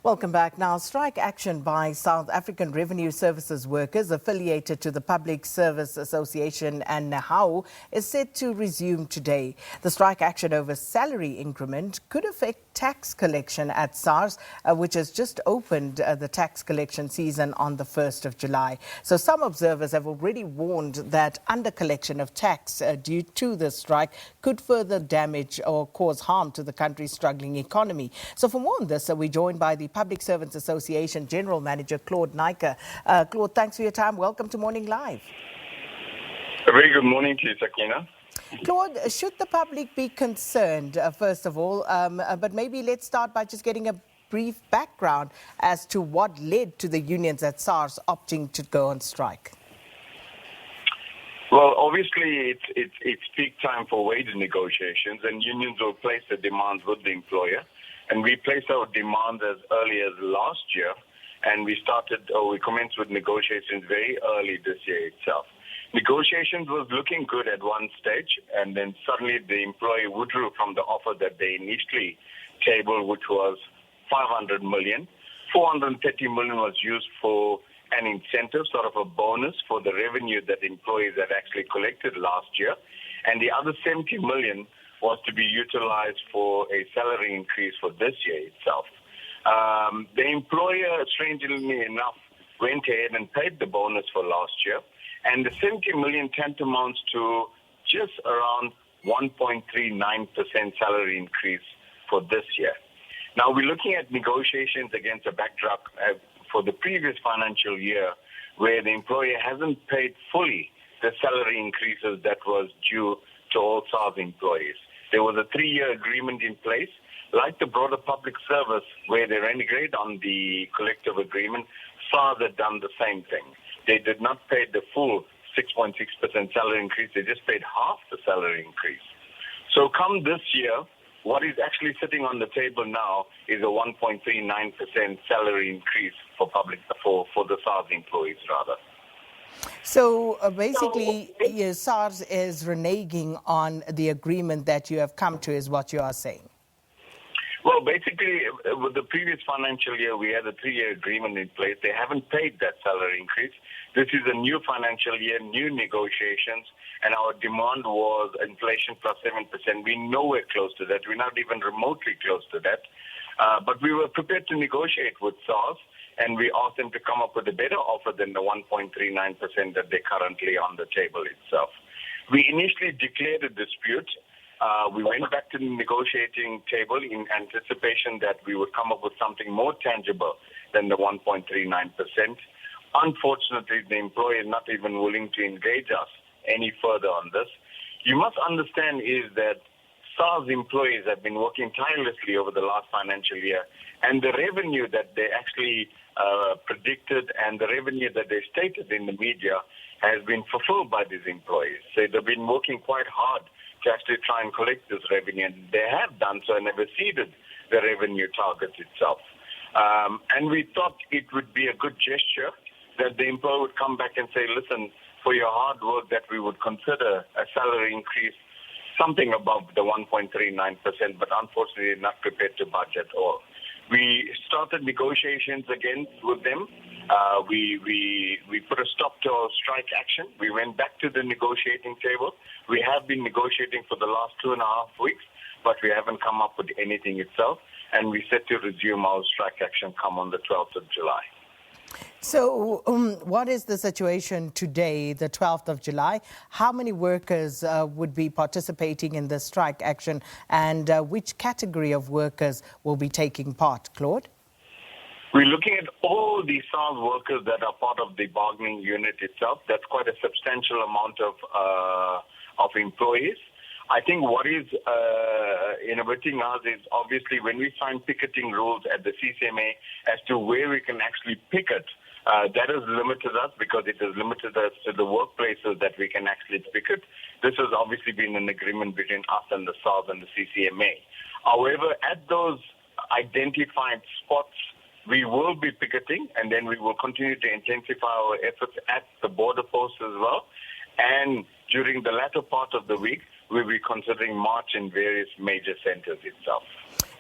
Welcome back. Now, strike action by South African Revenue Services workers affiliated to the Public Service Association and NAHAU is set to resume today. The strike action over salary increment could affect tax collection at SARS, which has just opened the tax collection season on the 1st of July. So some observers have already warned that undercollection of tax due to the strike could further damage or cause harm to the country's struggling economy. So for more on this, we're joined by the Public Servants Association General Manager Claude Naicker. Claude, thanks for your time. Welcome to Morning Live. A very good morning to you, Sakina. Claude, should the public be concerned, first of all, but maybe let's start by just getting a brief background as to what led to the unions at SARS opting to go on strike? Well, obviously, it's peak time for wage negotiations, and unions will place the demands with the employer. And we placed our demands as early as last year, and we commenced with negotiations very early this year itself. Negotiations was looking good at one stage, and then suddenly the employer withdrew from the offer that they initially tabled, which was 500 million. 430 million was used for an incentive, sort of a bonus for the revenue that employees had actually collected last year. And the other 70 million was to be utilized for a salary increase for this year itself. The employer, strangely enough, went ahead and paid the bonus for last year, and the 70 million tantamounts to just around 1.39% salary increase for this year. Now, we're looking at negotiations against a backdrop for the previous financial year where the employer hasn't paid fully the salary increases that was due to all SARS employees. There was a 3-year agreement in place. Like the broader public service, where they renegade on the collective agreement, SARS had done the same thing. They did not pay the full 6.6% salary increase. They just paid half the salary increase. So come this year, what is actually sitting on the table now is a 1.39% salary increase for the SARS employees, rather. So basically, SARS is reneging on the agreement that you have come to, is what you are saying. Well, basically, with the previous financial year, we had a 3-year agreement in place. They haven't paid that salary increase. This is a new financial year, new negotiations, and our demand was inflation plus 7%. We're nowhere close to that. We're not even remotely close to that. But we were prepared to negotiate with SARS, and we asked them to come up with a better offer than the 1.39% that they're currently on the table itself. We initially declared a dispute. We went back to the negotiating table in anticipation that we would come up with something more tangible than the 1.39%. Unfortunately, the employer is not even willing to engage us any further on this. You must understand is that SARS employees have been working tirelessly over the last financial year, and the revenue that they actually predicted and the revenue that they stated in the media has been fulfilled by these employees. So they've been working quite hard to actually try and collect this revenue, and they have done so and have exceeded the revenue target itself. And we thought it would be a good gesture that the employer would come back and say, listen, for your hard work that we would consider a salary increase something above the 1.39%, but unfortunately not prepared to budget all. We started negotiations again with them. We put a stop to our strike action. We went back to the negotiating table. We have been negotiating for the last 2.5 weeks, but we haven't come up with anything itself. And we set to resume our strike action come on the 12th of July. So what is the situation today, the 12th of July? How many workers would be participating in the strike action, and which category of workers will be taking part, Claude? We're looking at all the SARS workers that are part of the bargaining unit itself. That's quite a substantial amount of employees. I think what is innovating us is obviously when we sign picketing rules at the CCMA as to where we can actually picket, that has limited us because it has limited us to the workplaces that we can actually picket. This has obviously been an agreement between us and the SARS and the CCMA. However, at those identified spots, we will be picketing, and then we will continue to intensify our efforts at the border posts as well. And during the latter part of the week, we'll be considering March in various major centers itself.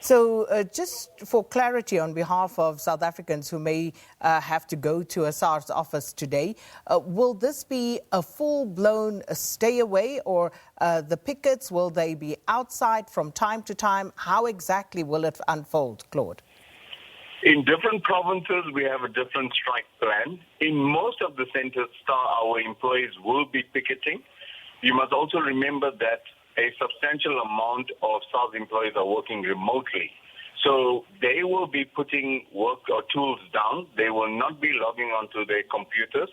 So just for clarity on behalf of South Africans who may have to go to a SARS office today, will this be a full-blown stay away, or the pickets, will they be outside from time to time? How exactly will it unfold, Claude? In different provinces, we have a different strike plan. In most of the centers, our employees will be picketing. You must also remember that a substantial amount of SARS employees are working remotely. So they will be putting work or tools down. They will not be logging onto their computers.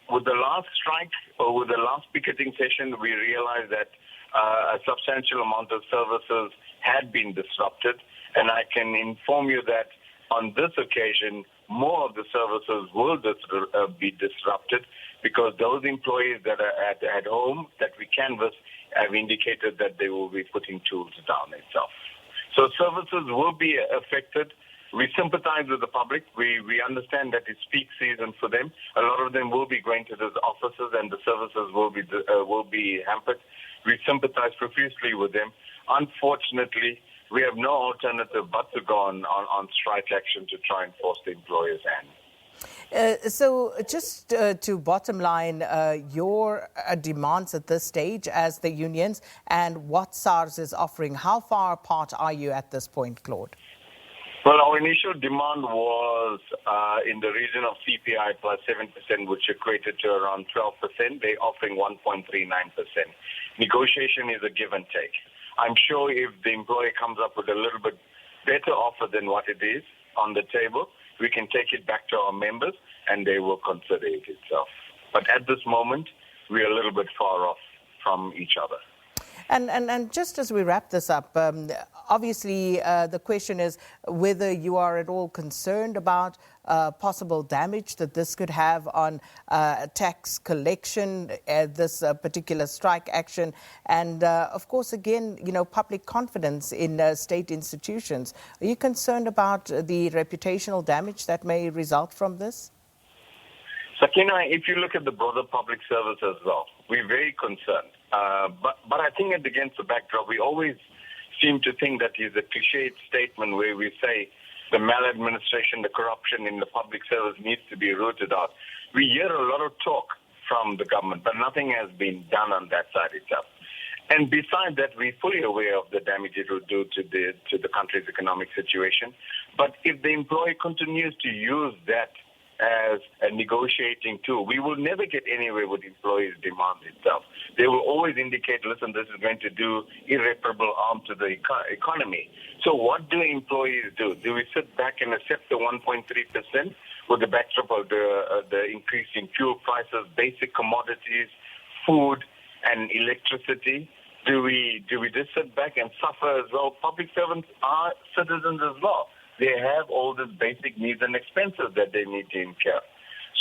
With the last strike or with the last picketing session, we realized that a substantial amount of services had been disrupted. And I can inform you that on this occasion, more of the services will be disrupted because those employees that are at home that we canvass have indicated that they will be putting tools down itself. So services will be affected. We sympathize with the public. We understand that it's peak season for them. A lot of them will be going to those offices and the services will be hampered. We sympathize profusely with them. Unfortunately, we have no alternative but to go on strike action to try and force the employers' hand. So just to bottom line, your demands at this stage as the unions and what SARS is offering, how far apart are you at this point, Claude? Well, our initial demand was in the region of CPI plus 7%, which equated to around 12%. They're offering 1.39%. Negotiation is a give and take. I'm sure if the employer comes up with a little bit better offer than what it is on the table, we can take it back to our members and they will consider it itself. But at this moment, we're a little bit far off from each other. And just as we wrap this up, obviously the question is whether you are at all concerned about possible damage that this could have on tax collection, this particular strike action, and of course, again, public confidence in state institutions. Are you concerned about the reputational damage that may result from this? Sakina, if you look at the broader public service as well, we're very concerned. But I think against the backdrop, we always seem to think that is a cliched statement where we say the maladministration, the corruption in the public service needs to be rooted out. We hear a lot of talk from the government, but nothing has been done on that side itself. And besides that, we're fully aware of the damage it will do to the country's economic situation. But if the employer continues to use that as a negotiating tool, we will never get anywhere with employees' demands itself. They will always indicate, listen, this is going to do irreparable harm to the economy. So what do employees do? Do we sit back and accept the 1.3% with the backdrop of the increase in fuel prices, basic commodities, food and electricity? Do we just sit back and suffer as well? Public servants are citizens as well. They have all these basic needs and expenses that they need to incur.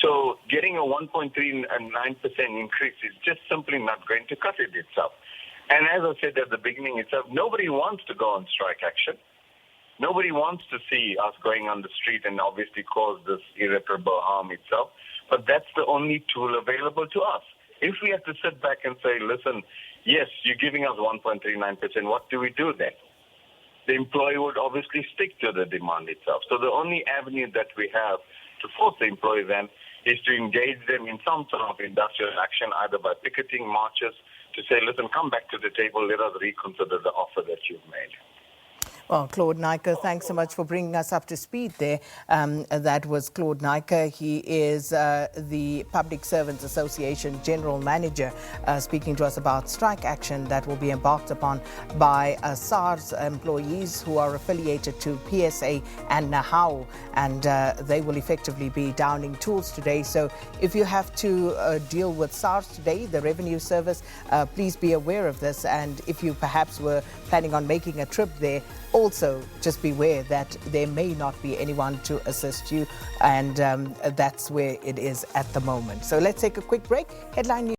So getting a 1.39% increase is just simply not going to cut it itself. And as I said at the beginning itself, nobody wants to go on strike action. Nobody wants to see us going on the street and obviously cause this irreparable harm itself. But that's the only tool available to us. If we have to sit back and say, listen, yes, you're giving us 1.39%, what do we do then? The employer would obviously stick to the demand itself. So the only avenue that we have to force the employer then is to engage them in some sort of industrial action, either by picketing, marches, to say, listen, come back to the table, let us reconsider the offer that you've made. Well, Claude Naicker, thanks so much for bringing us up to speed there. That was Claude Naicker. He is the Public Servants Association General Manager, speaking to us about strike action that will be embarked upon by SARS employees who are affiliated to PSA and NAHAU, and they will effectively be downing tools today. So if you have to deal with SARS today, the Revenue Service, please be aware of this. And if you perhaps were planning on making a trip there, also just beware that there may not be anyone to assist you, and that's where it is at the moment. So let's take a quick break. Headline News.